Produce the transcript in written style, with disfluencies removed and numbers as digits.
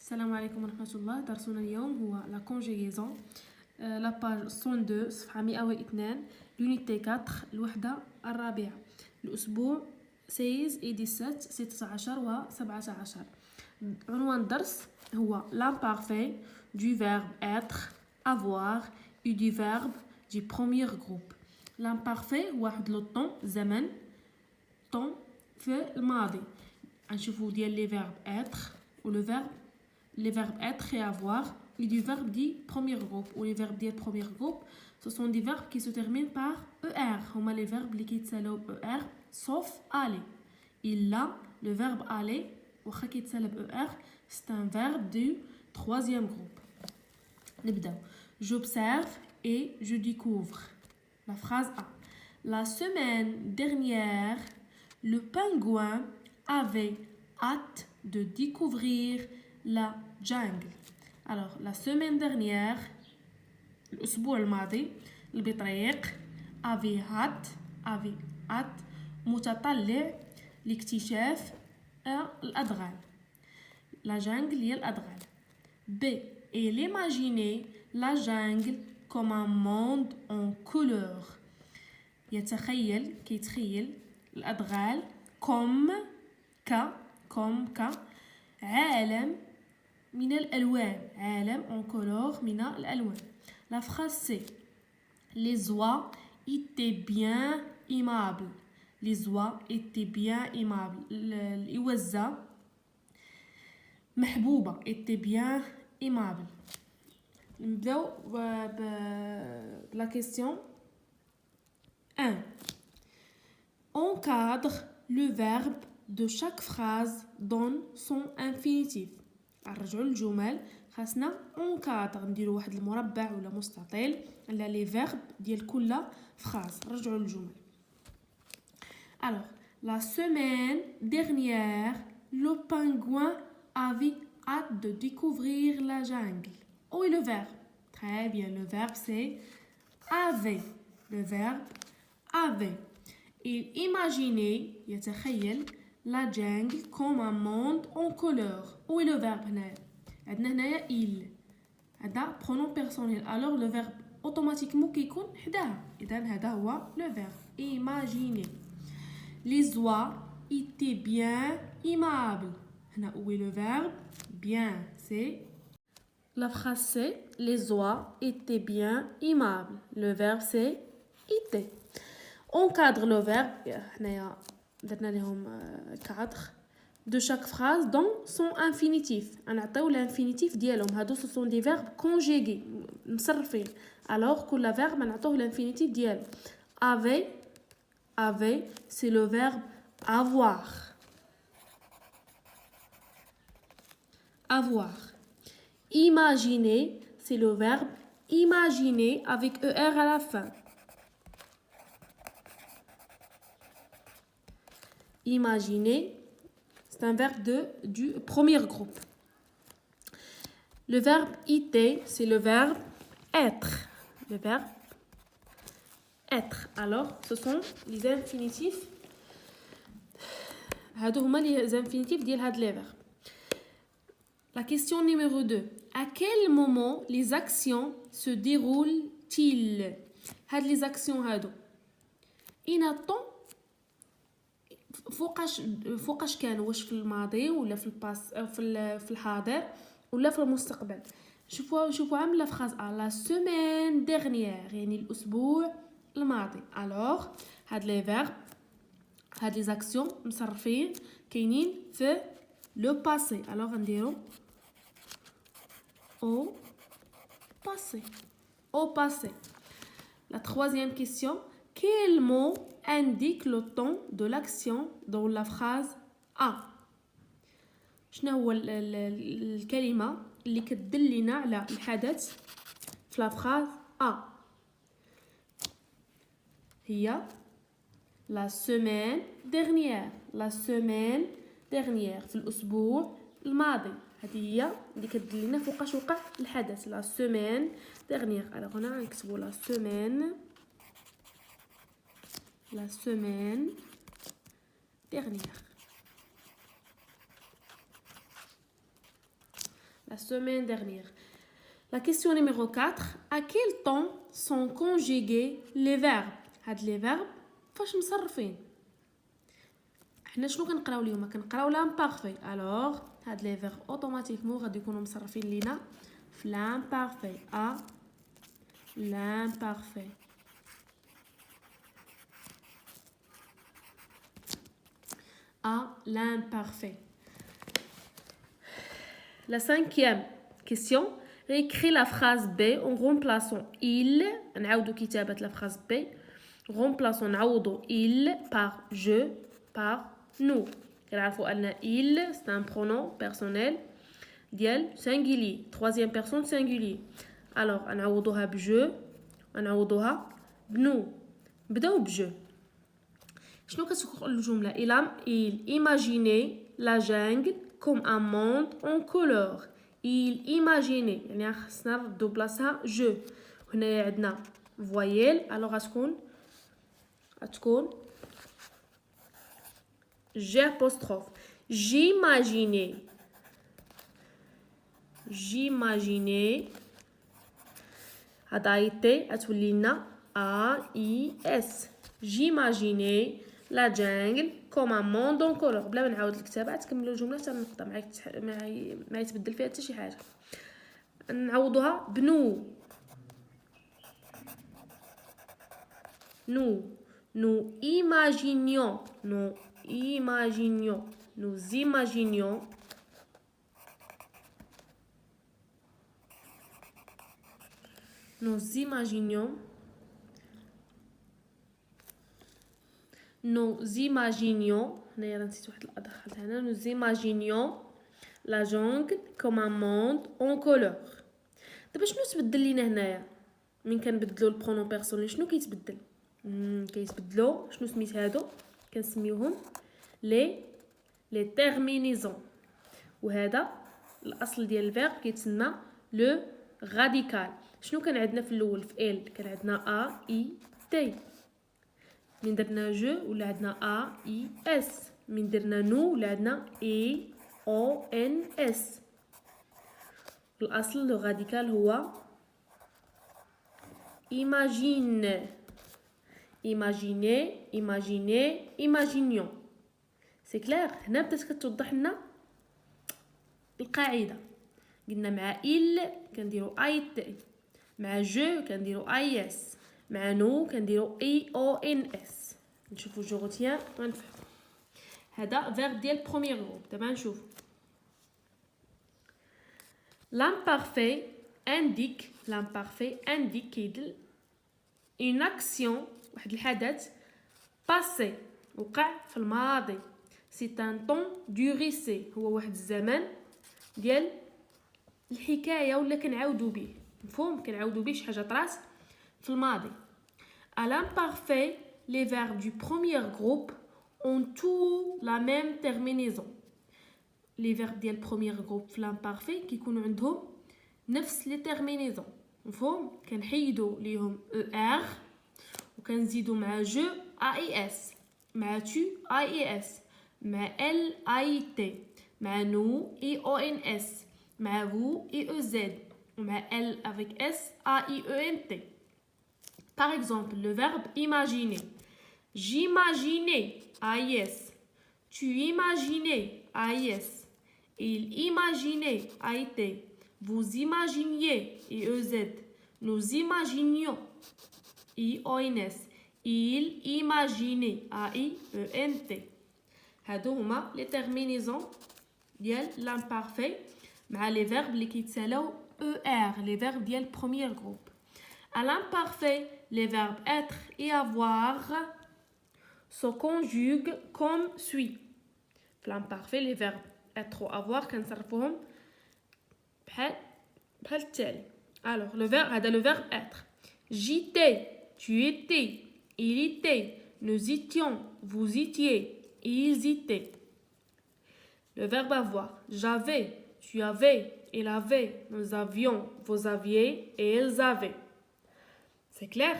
السلام عليكم ورحمة الله. درسنا اليوم هو la conjugaison. La page 102 صفحة 102 l'unité 4 الوحدة الرابعة الأسبوع 16 et 17 16 و 17. عنوان الدرس هو l'imparfait du verbe être, avoir et du verbe du premier groupe. l'imparfait واحد لو طون زمن طون في الماضي. نشوفو ديال les verbes être ou le verbe les verbes être et avoir et du verbe du premier groupe ou les verbes du premier groupe ce sont des verbes qui se terminent par er. هما les verbes qui يتسالوا er sauf aller. إلا le verbe aller واخا كيتسالى er c'est un verbe du troisième groupe. نبداو. J'observe et je découvre. La phrase A. La semaine dernière, le pingouin avait hâte de découvrir la jungle. Alors, la semaine dernière, الأسبوع الماضي البطريق avait hâte متطلع لاكتشاف الأدغال. La jungle هي الأدغال. B. Il imaginait la jungle comme un monde en couleur. كيتخيل الأدغال comme عالم من الألوان. عالم en couleur من الألوان. La phrase C. Les oies étaient bien aimables. Les oies étaient bien aimables. الإوزة محبوبة était bien aimable. نبداو la question 1. Encadre le verbe de chaque phrase dans son infinitif. نرجعوا للجمل خاصنا encadre نديروا واحد المربع ولا مستطيل على لي فيرب ديال كل phrase. نرجعوا للجمل. Alors, la semaine dernière, le pingouin avait hâte de découvrir la jungle. Où est le verbe? Très bien, le verbe c'est avait. Le verbe avait. Il imaginait, يتخيل la jungle comme un monde en couleur. Où est le verbe هنا؟ عندنا هنايا il. هذا pronom personnel. Alors le verbe automatiquement كيكون حداها. إذا هذا هو le verbe. Imaginer. Les oies étaient bien aimables. هنا où est le verbe? Bien, c'est la phrase c'est les oies étaient bien aimables. Le verbe c'est était. Encadre le verbe هنايا درنا لهم cadre de chaque phrase dans son infinitif. نعطيو l'infinitif ديالهم. هادو ce sont des verbes conjugués مصرفين. alors كل verbe نعطوه l'infinitif ديالو. avait c'est le verbe avoir. Imaginer c'est le verbe imaginer avec er à la fin. Imaginer c'est un verbe du premier groupe. Le verbe était c'est le verbe être. Le verbe être. Alors ce sont les infinitifs. هادو هما les infinitifs ديال هاد les verbes. La question numéro 2. À quel moment les actions se déroulent-ils? هاد les actions هادو إناطون فوقاش كانوا؟ واش في الماضي ولا في الباس في الحاضر ولا في المستقبل؟ شوفوا عامله فراز la semaine dernière يعني الأسبوع الماضي. alors هاد les verbes هاد les actions مصرفين كاينين في le passé. alors نديرو au passé. La troisième question. Quel mot indique le temps de l'action dans la phrase A? شنو هو الكلمة اللي كتدلنا على الحدث في la phrase A؟ هي la semaine dernière في الأسبوع الماضي. هذه هي اللي كتدلنا فوقاش وقع الحدث la semaine dernière. alors هنا نكتبوا la semaine dernière. la semaine dernière. La question numéro 4. À quel temps sont conjugués les verbes? هاد les verbes فاش مصرفين؟ حنا شنو كنقراو اليوم؟ كنقراو l'imparfait. Alors هاد les verbes automatiquement غادي يكونوا مصرفين لينا في l'imparfait. à l'imparfait. à l'imparfait. La 5e question. Réécris la phrase B en remplaçant il. نعاودو كتابة la phrase B. Remplaçons نعوضو il par je par nous. كنعرفوا أن il c'est un pronom personnel ديال singulier. Troisième personne singulier. Alors نعوضوها بجو ونعوضوها بنو. نبداو بجو. شنو كتقول الجملة؟ il imaginait la jungle comme un monde en couleur. il imaginait يعني خصنا نردو بلاصتها جو. هنايا عندنا voyelle. alors غتكون G apostrophe. J'imaginais هذا été غتولي لنا AIS. J'imaginais la jungle comme un monde en couleur. بلا ما نعاود الكتابه تكملوا الجمله حتى النقطه ما يتبدل فيها حتى شي حاجه. نعوضوها بنو. nous imaginions هنايا نسيت واحد الأ دخلت هنا. nous imaginions la jungle comme un monde en couleur. دابا شنو تبدل لينا هنايا من كنبدلوا البرونون بيرسونيل؟ شنو كيتبدل؟ كيتبدلوا شنو سميت هادو؟ كنسميوهم لي تيرمينيزون. وهذا الاصل ديال الفيرب كيتسمى لو غاديكال. شنو كان عندنا في الاول في ال؟ كان عندنا ا اي تي. من درنا جو ولا عندنا ا اي اس. من درنا نو ولا عندنا اي او ان اس. الاصل لو غاديكال هو imaginions. سي كلير. هنا بدات كتوضح لنا القاعده. قلنا مع il كنديرو اي تي، مع جو كنديرو اي اس، مع نو كنديرو اي او ان اس. نشوفوا جو روتيان ونفهم. هذا فيرب ديال بروميير جروب. دابا نشوف l'imparfait indique كيدل une action واحد الحدث passé وقع في الماضي. c'est un temps duré. هو واحد الزمن ديال الحكايه ولا كنعاودو به. مفهوم؟ كنعاودو به شي حاجه طرات في الماضي. à l'imparfait les verbes du premier groupe ont tous la même terminaison. les verbes ديال premier groupe في l'imparfait كيكونوا عندهم نفس لي terminaison. مفهوم؟ كنحيدو ليهم ار وكنزيدو مع جو اي اس، مع تو اي اس، مع ال اي تي، مع نو اي او ان اس، مع vous اي او زد، ومع ال avec s a i e n t. par exemple le verbe imaginer. j'imaginais AIS, tu imaginais AIS, il imaginait AIT, vous imaginiez IEZ, nous imaginions IONS, il imaginait AIENT. هادو هما لي terminaisons ديال l'imparfait مع les verbes اللي كيتسالاو ER, les verbes ديال premier groupe. à l'imparfait les verbes être et avoir se conjuguent comme suit. في l'imparfait les verbes être ou avoir كنصرفوهم بحال التالي. alors le verbe هذا le verbe être. j'étais, tu étais, il était, nous étions, vous étiez, ils étaient. le verbe avoir. j'avais, tu avais, il avait, nous avions, vous aviez et ils avaient. c'est clair?